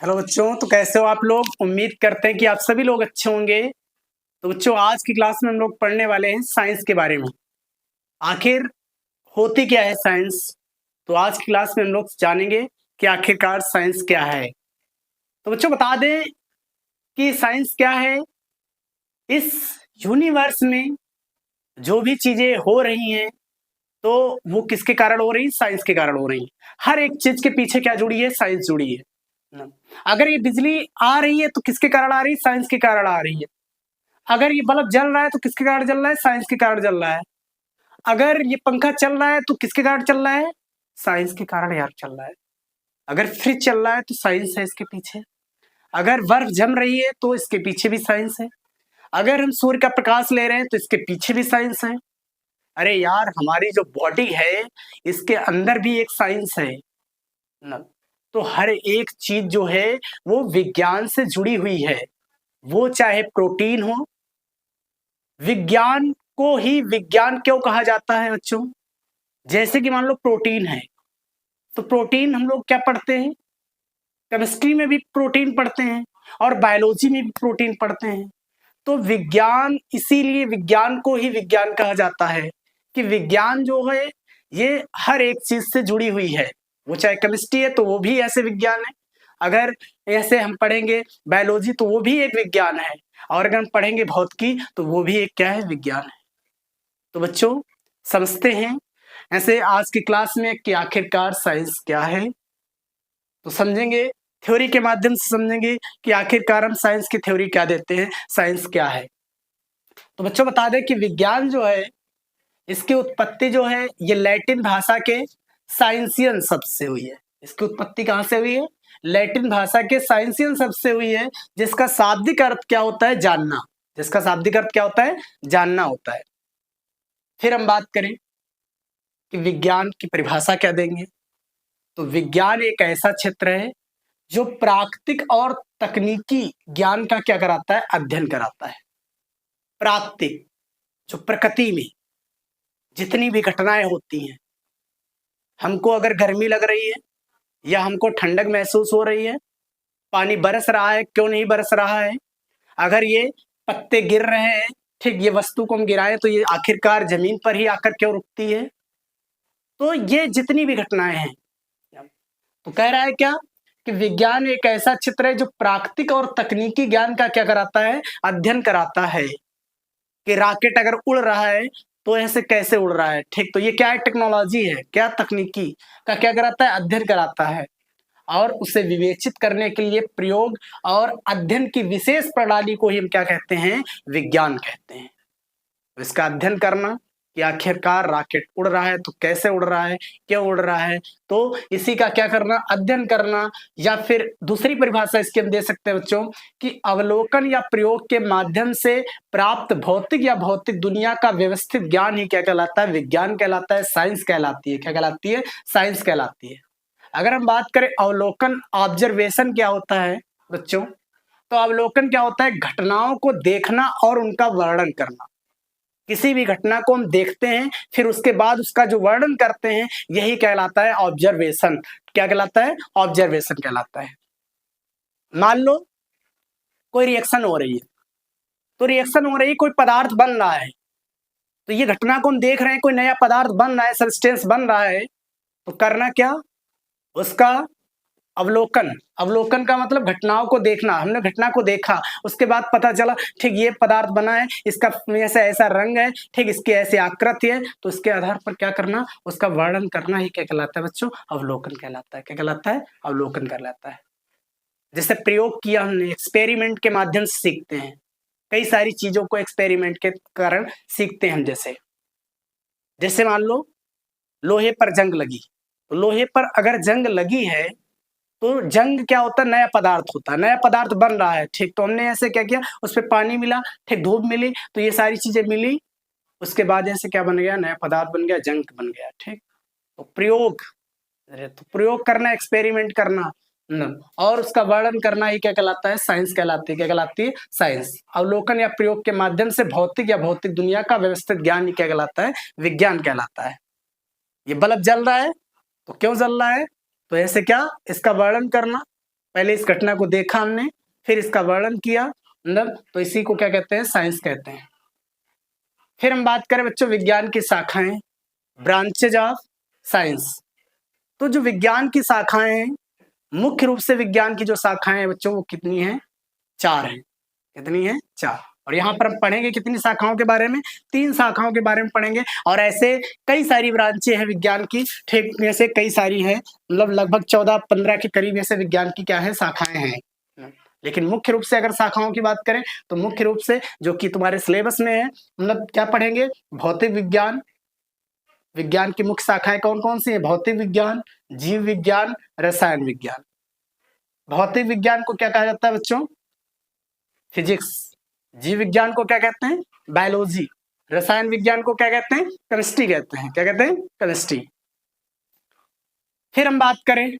Hello बच्चों, तो कैसे हो आप लोग। उम्मीद करते हैं कि आप सभी लोग अच्छे होंगे। तो बच्चों, आज की क्लास में हम लोग पढ़ने वाले हैं साइंस के बारे में। आखिर होती क्या है साइंस। तो आज की क्लास में हम लोग जानेंगे कि आखिरकार साइंस क्या है। तो बच्चों बता दें कि साइंस क्या है। इस यूनिवर्स में जो भी चीजें हो रही हैं तो वो किसके कारण हो रही है, साइंस के कारण हो रही है। हर एक चीज के पीछे क्या जुड़ी है, साइंस जुड़ी है ना? अगर ये बिजली आ रही है तो किसके कारण आ रही है, साइंस के कारण आ रही है। अगर ये बल्ब जल रहा है तो किसके कारण जल रहा है, साइंस के कारण जल रहा है। अगर ये पंखा चल रहा है तो किसके कारण चल रहा है, साइंस के कारण यार चल रहा है। अगर फ्रिज चल रहा है तो साइंस है इसके पीछे। अगर बर्फ जम रही है तो इसके पीछे भी साइंस है। अगर हम सूर्य का प्रकाश ले रहे हैं तो इसके पीछे भी साइंस है। अरे यार, हमारी जो बॉडी है इसके अंदर भी एक साइंस है ना। तो हर एक चीज जो है वो विज्ञान से जुड़ी हुई है। वो चाहे प्रोटीन हो। विज्ञान को ही विज्ञान क्यों कहा जाता है बच्चों। जैसे कि मान लो प्रोटीन है, तो प्रोटीन हम लोग क्या पढ़ते हैं, केमिस्ट्री में भी प्रोटीन पढ़ते हैं और बायोलॉजी में भी प्रोटीन पढ़ते हैं। तो विज्ञान, इसीलिए विज्ञान को ही विज्ञान कहा जाता है कि विज्ञान जो है ये हर एक चीज से जुड़ी हुई है। वो चाहे केमिस्ट्री है तो वो भी ऐसे विज्ञान है। अगर ऐसे हम पढ़ेंगे बायोलॉजी तो वो भी एक विज्ञान है। और अगर हम पढ़ेंगे भौतिकी तो वो भी एक क्या है, विज्ञान है। तो बच्चों समझते हैं ऐसे आज की क्लास में कि आखिरकार साइंस क्या है। तो समझेंगे, थ्योरी के माध्यम से समझेंगे कि आखिरकार हम साइंस की थ्योरी क्या देते हैं, साइंस क्या है। तो बच्चों बता दें कि विज्ञान जो है इसकी उत्पत्ति जो है ये लैटिन भाषा के साइंसियन शब्द से हुई है। इसकी उत्पत्ति कहां से हुई है, लैटिन भाषा के साइंसियन शब्द से हुई है, जिसका शाब्दिक अर्थ क्या होता है, जानना। जिसका शाब्दिक अर्थ क्या होता है, जानना होता है। फिर हम बात करें कि विज्ञान की परिभाषा क्या देंगे। तो विज्ञान एक ऐसा क्षेत्र है जो प्राकृतिक और तकनीकी ज्ञान का क्या कराता है, अध्ययन कराता है। प्राकृतिक, जो प्रकृति में जितनी भी घटनाएं होती हैं, हमको अगर गर्मी लग रही है या हमको ठंडक महसूस हो रही है, पानी बरस रहा है क्यों नहीं बरस रहा है, अगर ये पत्ते गिर रहे हैं, ठीक, ये वस्तु को हम गिराएं तो ये आखिरकार जमीन पर ही आकर क्यों रुकती है। तो ये जितनी भी घटनाएं हैं, तो कह रहा है क्या कि विज्ञान एक ऐसा क्षेत्र है जो प्राकृतिक और तकनीकी ज्ञान का क्या कराता है, अध्ययन कराता है। कि रॉकेट अगर उड़ रहा है तो ऐसे कैसे उड़ रहा है, ठीक, तो ये क्या है, टेक्नोलॉजी है, क्या तकनीकी का क्या कराता है, अध्ययन कराता है। और उसे विवेचित करने के लिए प्रयोग और अध्ययन की विशेष प्रणाली को ही हम क्या कहते हैं, विज्ञान कहते हैं। इसका अध्ययन करना कि आखिरकार रॉकेट उड़ रहा है तो कैसे उड़ रहा है, क्यों उड़ रहा है, तो इसी का क्या करना, अध्ययन करना। या फिर दूसरी परिभाषा इसकी हम दे सकते हैं बच्चों कि अवलोकन या प्रयोग के माध्यम से प्राप्त भौतिक या भौतिक दुनिया का व्यवस्थित ज्ञान ही क्या कहलाता है, विज्ञान कहलाता है, साइंस कहलाती है। क्या कहलाती है, साइंस कहलाती है। अगर हम बात करें अवलोकन, ऑब्जर्वेशन क्या होता है बच्चों, तो अवलोकन क्या होता है, घटनाओं को देखना और उनका वर्णन करना। किसी भी घटना को हम देखते हैं फिर उसके बाद उसका जो वर्णन करते हैं, यही कहलाता है ऑब्जर्वेशन। क्या कहलाता है, ऑब्जर्वेशन कहलाता है। मान लो कोई रिएक्शन हो रही है, तो रिएक्शन हो रही है, कोई पदार्थ बन रहा है, तो ये घटना को हम देख रहे हैं, कोई नया पदार्थ बन रहा है, सब्सटेंस बन रहा है, तो करना क्या, उसका अवलोकन। अवलोकन का मतलब घटनाओं को देखना। हमने घटना को देखा, उसके बाद पता चला ठीक ये पदार्थ बना है, इसका ऐसा ऐसा रंग है, ठीक, इसकी ऐसी आकृति है, तो इसके आधार पर क्या करना, उसका वर्णन करना ही क्या कहलाता है बच्चों, अवलोकन कहलाता है। क्या कहलाता है, अवलोकन कहलाता है। जैसे प्रयोग किया हमने, एक्सपेरिमेंट के माध्यम से सीखते हैं। कई सारी चीजों को एक्सपेरिमेंट के कारण सीखते हैं हम। जैसे जैसे मान लो लोहे पर जंग लगी, तो लोहे पर अगर जंग लगी है तो जंग क्या होता है, नया पदार्थ होता है, नया पदार्थ बन रहा है, ठीक, तो हमने ऐसे क्या किया, उस पर पानी मिला, ठीक, धूप मिली, तो ये सारी चीजें मिली, उसके बाद ऐसे क्या बन गया, नया पदार्थ बन गया, जंग बन गया, ठीक। तो प्रयोग, अरे तो प्रयोग करना, एक्सपेरिमेंट करना न, और उसका वर्णन करना ही क्या कहलाता है, साइंस कहलाती है। क्या कहलाती है, साइंस। अवलोकन या प्रयोग के माध्यम से भौतिक या भौतिक दुनिया का व्यवस्थित ज्ञान ही क्या कहलाता है, विज्ञान कहलाता है। ये बल्ब जल रहा है तो क्यों जल रहा है, तो ऐसे क्या, इसका वर्णन करना। पहले इस घटना को देखा हमने, फिर इसका वर्णन किया, मतलब तो इसी को क्या कहते हैं, साइंस कहते हैं। फिर हम बात करें बच्चों विज्ञान की शाखाएं, ब्रांचेज ऑफ साइंस। तो जो विज्ञान की शाखाएं हैं, मुख्य रूप से विज्ञान की जो शाखाएं हैं बच्चों वो कितनी हैं, 4 हैं। कितनी हैं, 4। और यहाँ पर हम पढ़ेंगे कितनी शाखाओं के बारे में, 3 शाखाओं के बारे में पढ़ेंगे। और ऐसे कई सारी ब्रांचें हैं विज्ञान की, ठीक में कई सारी हैं, मतलब लगभग 14-15 के करीब ऐसे विज्ञान की क्या है, शाखाएं हैं। लेकिन मुख्य रूप से अगर शाखाओं की बात करें तो मुख्य रूप से जो कि तुम्हारे सिलेबस में है, मतलब क्या पढ़ेंगे, भौतिक विज्ञान। विज्ञान की मुख्य शाखाएं कौन कौन सी है, भौतिक विज्ञान, जीव विज्ञान, रसायन विज्ञान। भौतिक विज्ञान को क्या कहा जाता है बच्चों, फिजिक्स। जीव विज्ञान को क्या कहते हैं, बायोलॉजी। रसायन विज्ञान को क्या कहते हैं, केमिस्ट्री कहते हैं। क्या कहते हैं, केमिस्ट्री। फिर हम बात करें,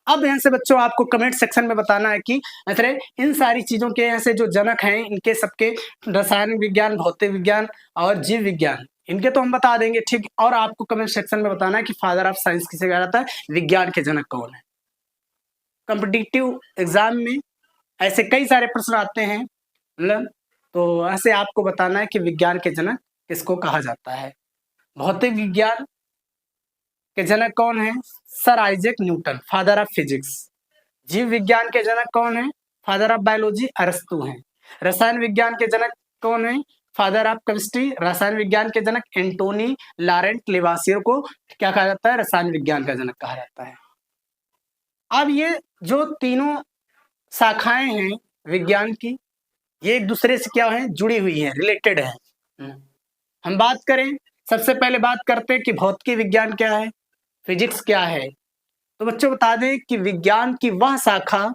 अब यहाँ से बच्चों आपको कमेंट सेक्शन में बताना है कि ऐसे इन सारी चीजों के ऐसे जो जनक हैं, इनके सबके रसायन विज्ञान, भौतिक विज्ञान और जीव विज्ञान, इनके तो हम बता देंगे, ठीक। और आपको कमेंट सेक्शन में बताना है कि फादर ऑफ साइंस किसे कहा जाता है, विज्ञान के जनक कौन है। कॉम्पिटिटिव एग्जाम में ऐसे कई सारे प्रश्न आते हैं, मतलब तो ऐसे आपको बताना है कि विज्ञान के जनक किसको कहा जाता है। भौतिक विज्ञान के जनक कौन है, sir Isaac Newton, father of physics. जीव विज्ञान के जनक कौन है, फादर ऑफ बायोलॉजी अरस्तु हैं। रसायन विज्ञान के जनक कौन है, फादर ऑफ केमिस्ट्री, रसायन विज्ञान के जनक एंटोनी लॉरेंट लेवासियर को क्या कहा जाता है, रसायन विज्ञान का जनक कहा जाता है। अब ये जो तीनों शाखाएं हैं विज्ञान की, ये एक दूसरे से क्या है, जुड़ी हुई है, रिलेटेड है। हम बात करें, सबसे पहले बात करते हैं कि भौतिक विज्ञान क्या है, फिजिक्स क्या है। तो बच्चों बता दें कि विज्ञान की वह शाखा,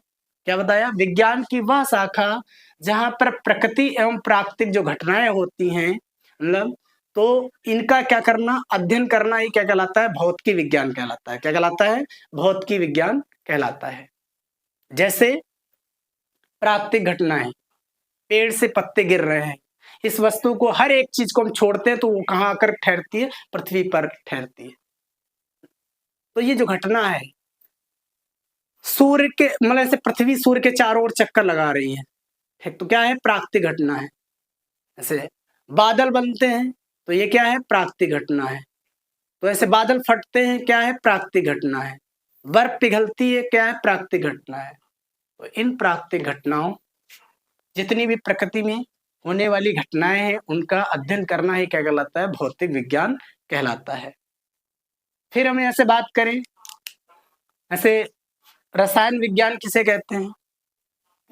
क्या बताया, विज्ञान की वह शाखा जहां पर प्रकृति एवं प्राकृतिक जो घटनाएं होती हैं, मतलब तो इनका क्या करना, अध्ययन करना ही क्या कहलाता है, भौतिक विज्ञान कहलाता है। क्या कहलाता है, भौतिक विज्ञान कहलाता है। जैसे प्राकृतिक घटनाएं, पेड़ से पत्ते गिर रहे हैं, इस वस्तु को, हर एक चीज को हम छोड़ते हैं तो वो कहाँ आकर ठहरती है, पृथ्वी पर ठहरती है। तो ये जो घटना है, सूर्य के, मतलब ऐसे पृथ्वी सूर्य के चारों ओर चक्कर लगा रही है, ठीक, तो क्या है, प्राकृतिक घटना है। ऐसे बादल बनते हैं तो ये क्या है, प्राकृतिक घटना है। तो ऐसे बादल फटते हैं, क्या है, प्राकृतिक घटना है। बर्फ पिघलती है, क्या है, प्राकृतिक घटना है। तो इन प्राकृतिक घटनाओं, जितनी भी प्रकृति में होने वाली घटनाएं हैं, उनका अध्ययन करना ही क्या कहलाता है, भौतिक विज्ञान कहलाता है। फिर हम ऐसे बात करें, ऐसे रसायन विज्ञान किसे कहते हैं,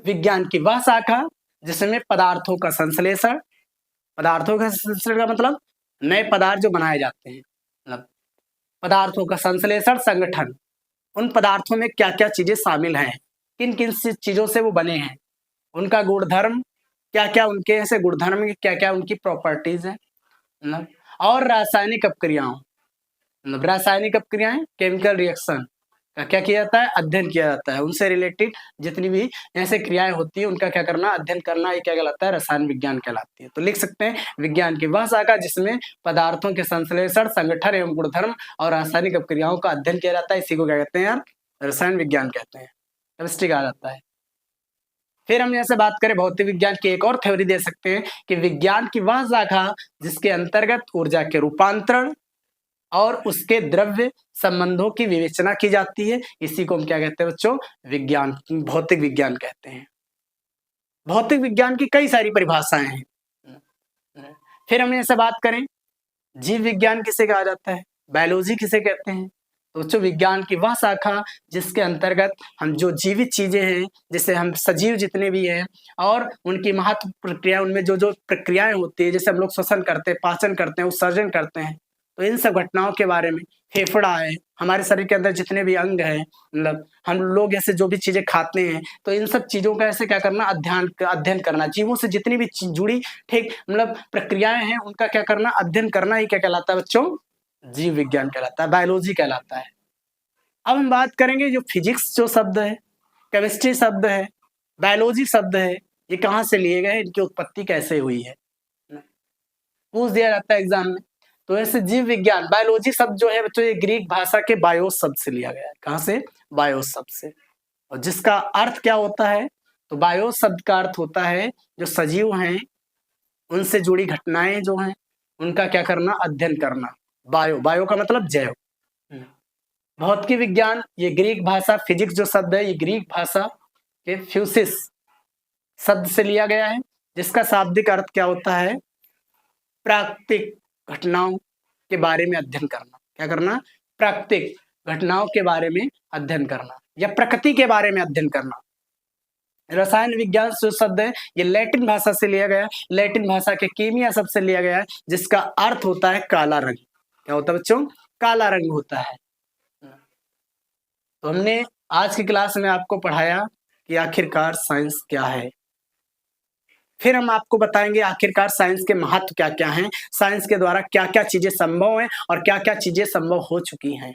विज्ञान की वह शाखा जिसमें पदार्थों का संश्लेषण, पदार्थों का संश्लेषण का मतलब नए पदार्थ जो बनाए जाते हैं, मतलब पदार्थों का संश्लेषण, संगठन, उन पदार्थों में क्या क्या चीजें शामिल हैं, किन किन चीजों से वो बने हैं, उनका गुणधर्म क्या क्या, उनके ऐसे गुणधर्म क्या क्या उनकी प्रॉपर्टीज है, मतलब और रासायनिक अपक्रियाओं, मतलब रासायनिक अपक्रियाएं, केमिकल रिएक्शन का क्या किया जाता है, अध्ययन किया जाता है। उनसे रिलेटेड जितनी भी ऐसे क्रियाएं होती है उनका क्या करना, अध्ययन करना, ये क्या कहलाता है, रसायन विज्ञान कहलाती है। तो लिख सकते हैं विज्ञान की वह शाखा जिसमें पदार्थों के संश्लेषण, संगठन एवं गुणधर्म और रासायनिक अपक्रियाओं का अध्ययन किया जाता है, इसी को क्या कहते हैं यार, रसायन विज्ञान कहते हैं, केमिस्ट्री कहा जाता है। फिर हम यहाँ से बात करें भौतिक विज्ञान की, एक और थ्योरी दे सकते हैं कि विज्ञान की वह शाखा जिसके अंतर्गत ऊर्जा के रूपांतरण और उसके द्रव्य संबंधों की विवेचना की जाती है, इसी को हम क्या कहते हैं बच्चों, विज्ञान, भौतिक विज्ञान कहते हैं। भौतिक विज्ञान की कई सारी परिभाषाएं हैं। फिर हम ऐसे बात करें, जीव विज्ञान किसे कहा जाता है, बायोलॉजी किसे कहते हैं। तो बच्चों विज्ञान की वह शाखा जिसके अंतर्गत हम जो जीवित चीजें हैं, जैसे हम सजीव जितने भी हैं और उनकी महत्व प्रक्रिया, उनमें जो जो प्रक्रियाएं होती है, जैसे हम लोग श्वसन करते हैं, पाचन करते हैं, उत्सर्जन करते हैं, तो इन सब घटनाओं के बारे में, फेफड़ा है, हमारे शरीर के अंदर जितने भी अंग हैं, मतलब हम लोग ऐसे जो भी चीजें खाते हैं, तो इन सब चीजों का ऐसे क्या करना, अध्ययन करना, जीवों से जितनी भी जुड़ी, ठीक, मतलब प्रक्रियाएं हैं, उनका क्या करना, अध्ययन करना ही क्या कहलाता है बच्चों, जीव विज्ञान कहलाता है, बायोलॉजी कहलाता है। अब हम बात करेंगे जो फिजिक्स जो शब्द है, केमिस्ट्री शब्द है, बायोलॉजी शब्द है, ये कहाँ से लिए गए, इनकी उत्पत्ति कैसे हुई है, पूछ दिया जाता है एग्जाम में। तो ऐसे जीव विज्ञान, बायोलॉजी शब्द जो है बच्चों, ये ग्रीक भाषा के बायोस शब्द से लिया गया है। कहाँ से, बायोस शब्द से। और जिसका अर्थ क्या होता है, तो बायो शब्द का अर्थ होता है जो सजीव हैं उनसे जुड़ी घटनाएं जो हैं उनका क्या करना, अध्ययन करना। बायो, बायो का मतलब जैव। भौतिकी विज्ञान, ये ग्रीक भाषा, फिजिक्स जो शब्द है ये ग्रीक भाषा के फ्यूसिस शब्द से लिया गया है, जिसका शाब्दिक अर्थ क्या होता है, प्राकृतिक घटनाओं के बारे में अध्ययन करना। क्या करना, प्राकृतिक घटनाओं के बारे में अध्ययन करना या प्रकृति के बारे में अध्ययन करना। रसायन विज्ञान जो शब्द है ये लैटिन भाषा से लिया गया, लैटिन भाषा के कीमिया शब्द से लिया गया है, जिसका अर्थ होता है काला रंग। क्या होता है बच्चों, काला रंग होता है। तो हमने आज की क्लास में आपको पढ़ाया कि आखिरकार साइंस क्या है। फिर हम आपको बताएंगे आखिरकार साइंस के महत्व क्या क्या हैं, साइंस के द्वारा क्या क्या चीजें संभव हैं और क्या क्या चीजें संभव हो चुकी हैं।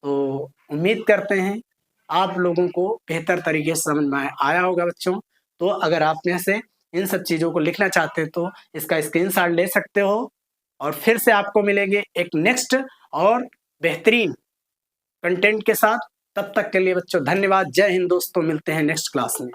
तो उम्मीद करते हैं आप लोगों को बेहतर तरीके से समझ में आया होगा बच्चों। तो अगर आप में से इन सब चीजों को लिखना चाहते हैं तो इसका स्क्रीनशॉट ले सकते हो, और फिर से आपको मिलेंगे एक नेक्स्ट और बेहतरीन कंटेंट के साथ। तब तक के लिए बच्चों धन्यवाद। जय हिंद दोस्तों, मिलते हैं नेक्स्ट क्लास में।